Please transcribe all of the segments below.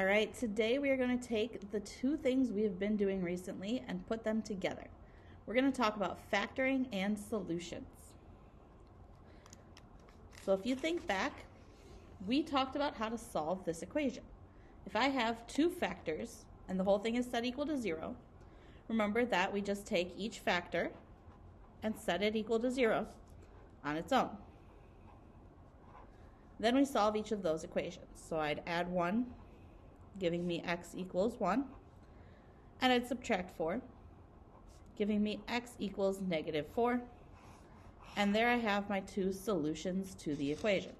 All right, today we are going to take the two things we have been doing recently and put them together. We're going to talk about factoring and solutions. So if you think back, we talked about how to solve this equation. If I have two factors and the whole thing is set equal to 0, remember that we just take each factor and set it equal to 0 on its own. Then we solve each of those equations. So I'd add 1, giving me x equals 1, and I'd subtract 4, giving me x equals negative 4, and there I have my two solutions to the equation.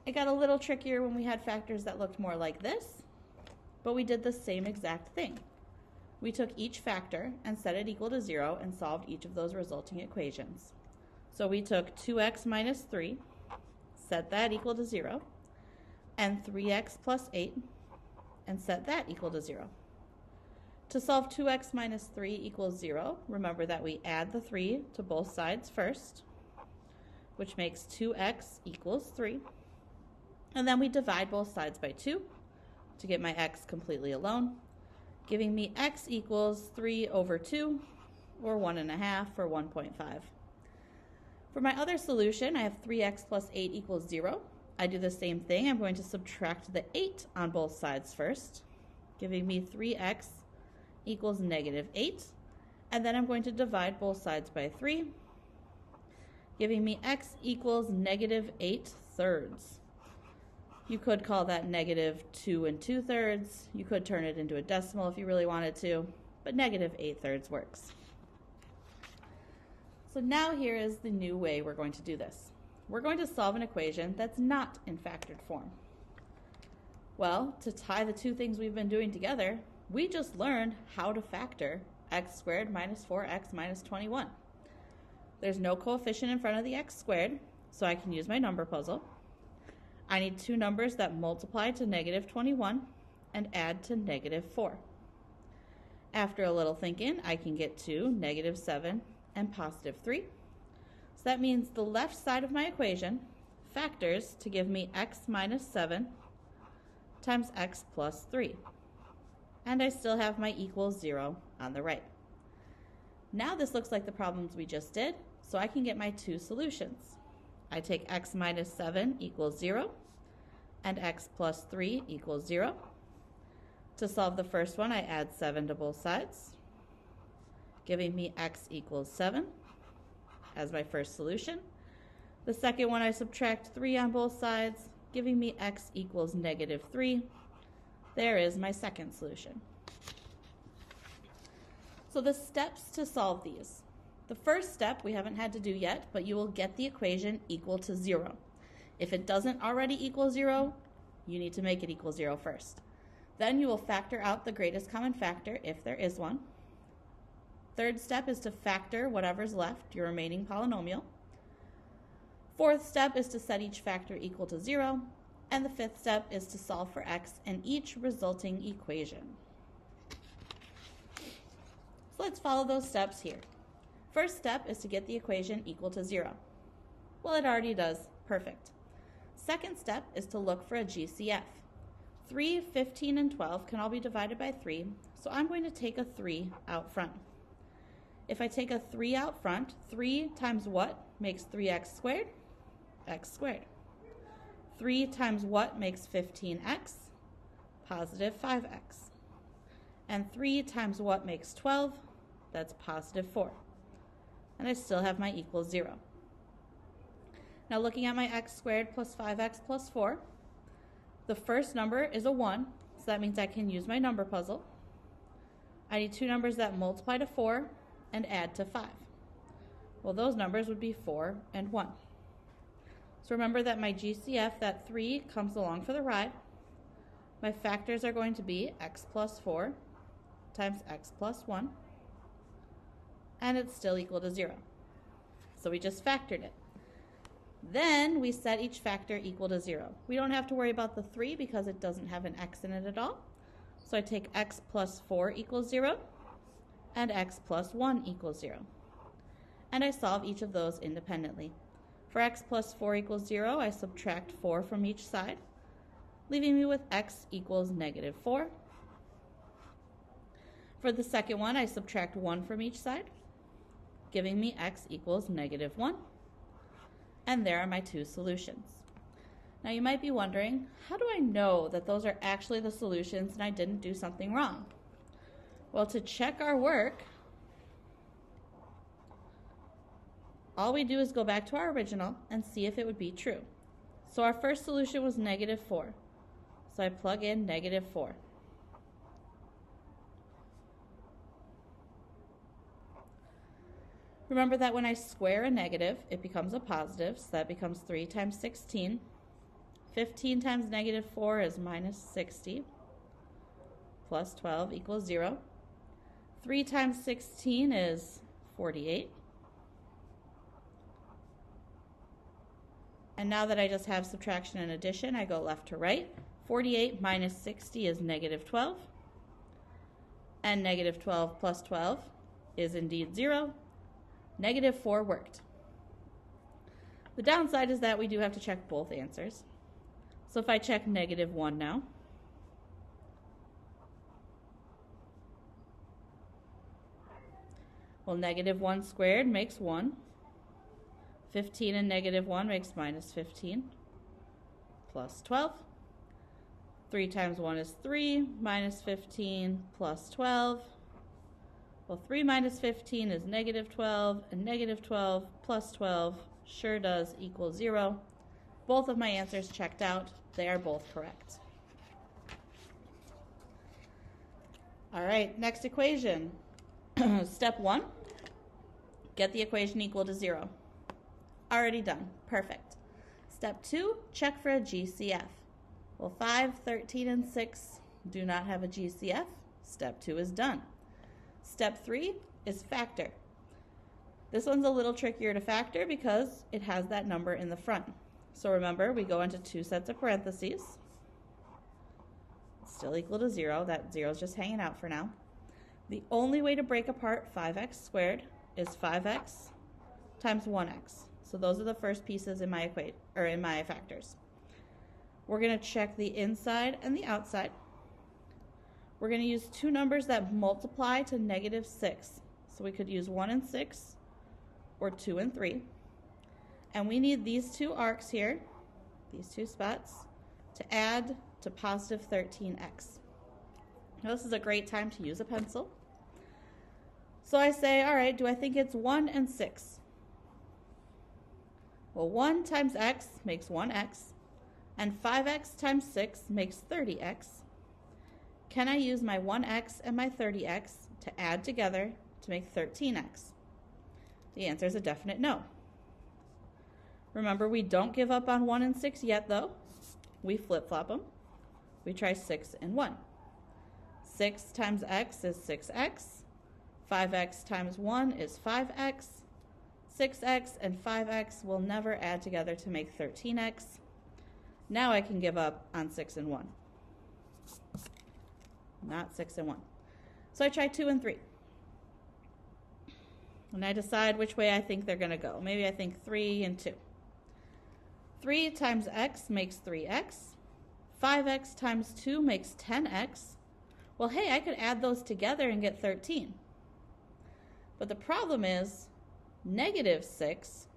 It got a little trickier when we had factors that looked more like this, but we did the same exact thing. We took each factor and set it equal to 0 and solved each of those resulting equations. So we took 2x minus 3, set that equal to 0, and 3x plus 8, and set that equal to 0. To solve 2x minus 3 equals 0, remember that we add the 3 to both sides first, which makes 2x equals 3. And then we divide both sides by 2 to get my x completely alone, giving me x equals 3 over 2, or 1.5, or 1.5. For my other solution, I have 3x plus 8 equals 0. I do the same thing. I'm going to subtract the 8 on both sides first, giving me 3x equals negative 8. And then I'm going to divide both sides by 3, giving me x equals negative 8 thirds. You could call that negative 2 2/3. You could turn it into a decimal if you really wanted to, but negative 8 thirds works. So now here is the new way we're going to do this. We're going to solve an equation that's not in factored form. Well, to tie the two things we've been doing together, we just learned how to factor x squared minus 4x minus 21. There's no coefficient in front of the x squared, so I can use my number puzzle. I need two numbers that multiply to negative 21 and add to negative 4. After a little thinking, I can get to negative 7 and positive 3. So that means the left side of my equation factors to give me x minus 7 times x plus 3. And I still have my equals 0 on the right. Now this looks like the problems we just did, so I can get my two solutions. I take x minus 7 equals 0 and x plus 3 equals 0. To solve the first one, I add 7 to both sides, giving me x equals 7 as my first solution. The second one, I subtract 3 on both sides, giving me x equals negative 3. There is my second solution. So the steps to solve these. The first step we haven't had to do yet, but you will get the equation equal to 0. If it doesn't already equal 0, you need to make it equal 0 first. Then you will factor out the greatest common factor if there is one. Third step is to factor whatever's left, your remaining polynomial. Fourth step is to set each factor equal to 0. And the fifth step is to solve for x in each resulting equation. So let's follow those steps here. First step is to get the equation equal to 0. Well, it already does. Perfect. Second step is to look for a GCF. 3, 15, and 12 can all be divided by 3, so I'm going to take a 3 out front. If I take a 3 out front, 3 times what makes 3x squared? X squared. 3 times what makes 15x? Positive 5x. And 3 times what makes 12? That's positive 4. And I still have my equals 0. Now looking at my x squared plus 5x plus 4, the first number is a 1, so that means I can use my number puzzle. I need two numbers that multiply to 4 and add to 5. Well, those numbers would be 4 and 1. So remember that my GCF, that 3, comes along for the ride. My factors are going to be x plus 4 times x plus 1, and it's still equal to 0. So we just factored it. Then we set each factor equal to 0. We don't have to worry about the 3 because it doesn't have an x in it at all. So I take x plus 4 equals 0 and x plus 1 equals 0. And I solve each of those independently. For x plus 4 equals 0, I subtract 4 from each side. leaving me with x equals negative 4. For the second one, I subtract 1 from each side, giving me x equals negative 1. And there are my two solutions. Now you might be wondering, how do I know that those are actually the solutions and I didn't do something wrong? Well, to check our work, all we do is go back to our original and see if it would be true. So our first solution was negative 4. So I plug in negative 4. Remember that when I square a negative, it becomes a positive, so that becomes 3 times 16. 15 times negative 4 is minus 60, plus 12 equals 0. 3 times 16 is 48. And now that I just have subtraction and addition, I go left to right. 48 minus 60 is negative 12. And negative 12 plus 12 is indeed 0. Negative 4 worked. The downside is that we do have to check both answers. So if I check negative 1 now, well, negative 1 squared makes 1. 15 and negative 1 makes minus 15, plus 12. 3 times 1 is 3, minus 15, plus 12. Well, 3 minus 15 is negative 12, and negative 12 plus 12 sure does equal 0. Both of my answers checked out. They are both correct. All right, next equation. Step 1, get the equation equal to 0. Already done. Perfect. Step 2, check for a GCF. Well, 5, 13, and 6 do not have a GCF. Step 2 is done. Step 3 is factor. This one's a little trickier to factor because it has that number in the front. So remember, we go into 2 sets of parentheses. It's still equal to 0. That 0 is just hanging out for now. The only way to break apart 5x squared is 5x times 1x. So those are the first pieces in my factors. We're going to check the inside and the outside. We're going to use two numbers that multiply to negative 6. So we could use 1 and 6 or 2 and 3. And we need these two arcs here, these two spots, to add to positive 13x. Now this is a great time to use a pencil. So I say, all right, do I think it's 1 and 6? Well, 1 times x makes 1x, and 5x times 6 makes 30x. Can I use my 1x and my 30x to add together to make 13x? The answer is a definite no. Remember, we don't give up on 1 and 6 yet, though. We flip-flop them. We try 6 and 1. 6 times x is 6x. 5x times 1 is 5x. 6x and 5x will never add together to make 13x. Now I can give up on 6 and 1. Not 6 and 1. So I try 2 and 3. And I decide which way I think they're going to go. Maybe I think 3 and 2. 3 times x makes 3x. 5x times 2 makes 10x. Well, hey, I could add those together and get 13. But the problem is, negative 6,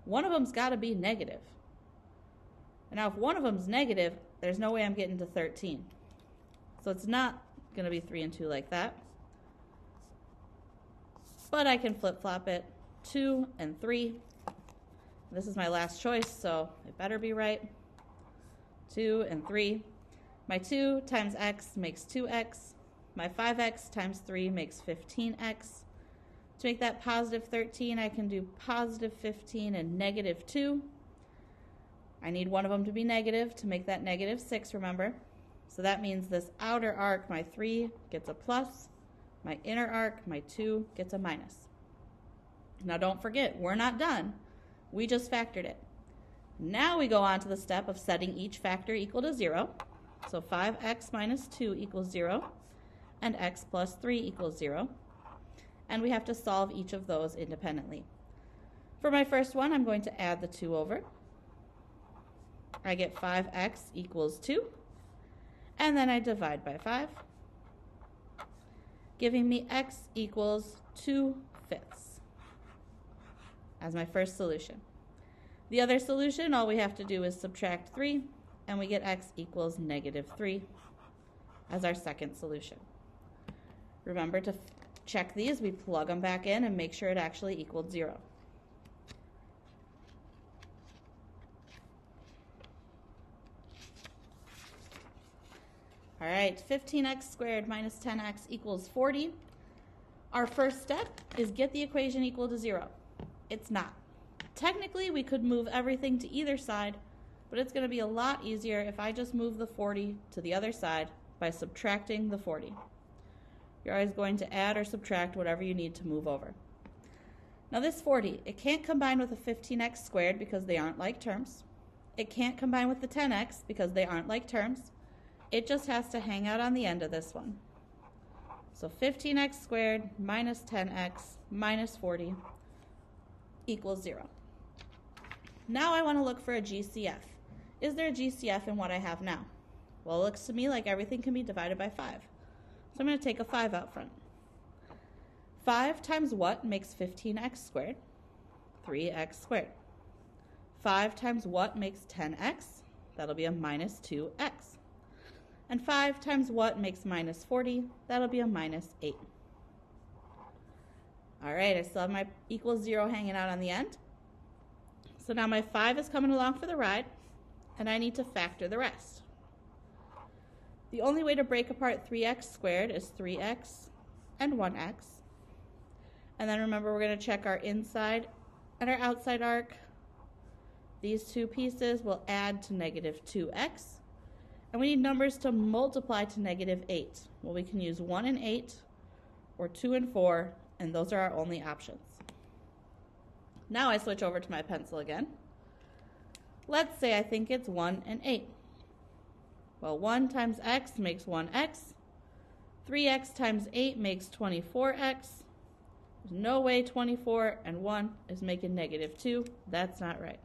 one of them's got to be negative. And now if one of them's negative, there's no way I'm getting to 13. So it's not going to be 3 and 2 like that. But I can flip-flop it, 2 and 3. This is my last choice, so it better be right. 2 and 3. My 2 times x makes 2x. My 5x times 3 makes 15x. To make that positive 13, I can do positive 15 and negative 2. I need one of them to be negative to make that negative 6, remember? So that means this outer arc, my 3, gets a plus. My inner arc, my 2, gets a minus. Now don't forget, we're not done. We just factored it. Now we go on to the step of setting each factor equal to 0. So 5x minus 2 equals 0, and x plus 3 equals 0. And we have to solve each of those independently. For my first one, I'm going to add the 2 over. I get 5x equals 2. And then I divide by 5, giving me x equals 2/5 as my first solution. The other solution, all we have to do is subtract 3, and we get x equals -3 as our second solution. Remember to check these, we plug them back in and make sure it actually equaled 0. All right, 15x squared minus 10x equals 40. Our first step is get the equation equal to 0. It's not. Technically, we could move everything to either side, but it's going to be a lot easier if I just move the 40 to the other side by subtracting the 40. You're always going to add or subtract whatever you need to move over. Now this 40, it can't combine with the 15x squared because they aren't like terms. It can't combine with the 10x because they aren't like terms. It just has to hang out on the end of this one. So 15x squared minus 10x minus 40 equals 0. Now I want to look for a GCF. Is there a GCF in what I have now? Well, it looks to me like everything can be divided by 5. So I'm going to take a 5 out front. 5 times what makes 15x squared? 3x squared. 5 times what makes 10x? That'll be a minus 2x. And 5 times what makes minus 40? That'll be a minus 8. All right, I still have my equals 0 hanging out on the end. So now my 5 is coming along for the ride, and I need to factor the rest. The only way to break apart 3x squared is 3x and 1x. And then remember, we're going to check our inside and our outside arc. These two pieces will add to -2x. And we need numbers to multiply to -8. Well, we can use 1 and 8 or 2 and 4, and those are our only options. Now I switch over to my pencil again. Let's say I think it's 1 and 8. Well, 1 times x makes 1x. 3x times 8 makes 24x. There's no way 24 and 1 is making -2. That's not right.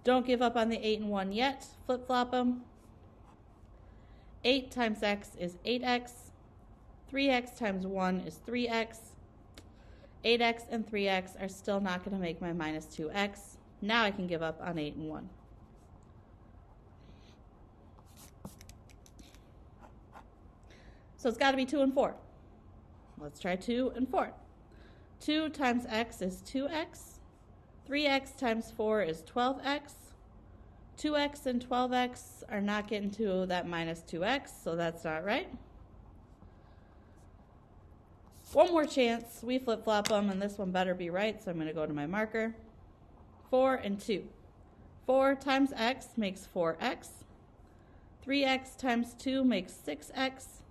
Don't give up on the 8 and 1 yet. Flip-flop them. 8 times x is 8x. 3x times 1 is 3x. 8x and 3x are still not going to make my -2x. Now I can give up on 8 and 1. So it's got to be 2 and 4. Let's try 2 and 4. 2 times x is 2x. 3x times 4 is 12x. 2x and 12x are not getting to that -2x, so that's not right. One more chance. We flip-flop them, and this one better be right, so I'm going to go to my marker. 4 and 2. 4 times x makes 4x. 3x times 2 makes 6x.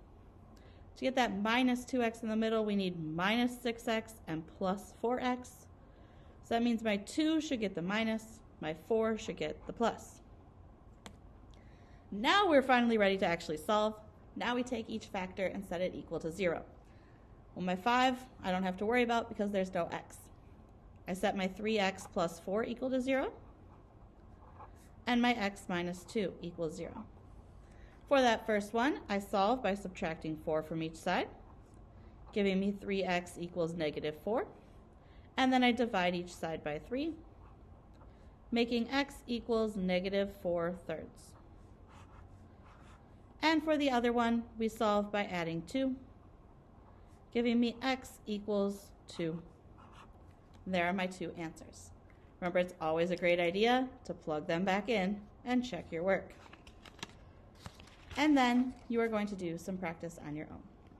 To get that -2x in the middle, we need -6x and plus 4x. So that means my 2 should get the minus, my 4 should get the plus. Now we're finally ready to actually solve. Now we take each factor and set it equal to 0. Well, my 5, I don't have to worry about because there's no x. I set my 3x plus 4 equal to 0, and my x minus 2 equals 0. For that first one, I solve by subtracting 4 from each side, giving me 3x equals -4, and then I divide each side by 3, making x equals -4/3. And for the other one, we solve by adding 2, giving me x equals 2. There are my 2 answers. Remember, it's always a great idea to plug them back in and check your work. And then you are going to do some practice on your own.